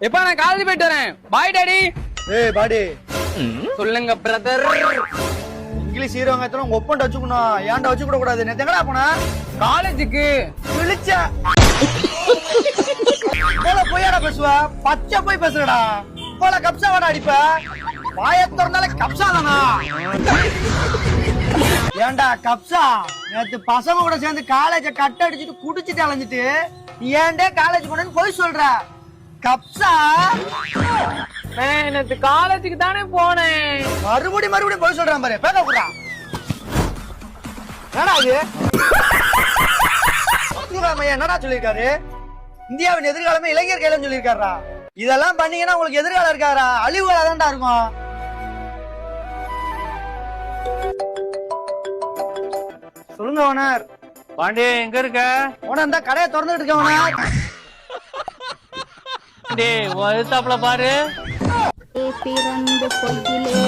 எப்ப நான் காலேஜ் போயிட்டு வரேன். Bye daddy. ஏய் பாடி, சொல்லுங்க பிரதர். இங்கிலீஷ் ஹீரோங்க எத்தனை உங்க ஒப்பன் வச்சுக்கணும், ஏன்டா வச்சுக்கூட கூடாது. நேத்து எங்கடா போனா? காலேஜுக்கு. விழிச்ச போல பொய்யாடா பேசுவ, பச்சை போய் பேசுறடா. போல கப்சா வாடா அடிப்ப, வாய திறந்தாலே கப்சா தானா? ஏன்டா கப்சா, நேத்து பசங்க கூட சேர்ந்து காலேஜ கட் அடிச்சுட்டு குடிச்சிட்டு அலைஞ்சிட்டு நீ ஏன்டே காலேஜ் போனேன்னு போய் சொல்ற? கப்சா நேத்து காலேஜுக்கு தானே போனேன். மறுபடியும் போய் சொல்றான் பாரு. பேச கூடா என்னடா சொல்லிருக்காரு? இந்தியாவின் எதிர்காலமே இளைஞர் கையில சொல்லிருக்காரா? இதெல்லாம் பண்ணீங்கன்னா உங்களுக்கு எதிர்காலம் இருக்காரா? அழிவுகளாதான்டா இருக்கும். சொல்லுங்க ஓனர். பாண்டே எங்க இருக்க? ஓனர் இந்த கடையை திறந்துட்டு இருக்க ஓனர். டேய் வழுத்தாப்ல பாரு. பிறந்து பொய்யிலே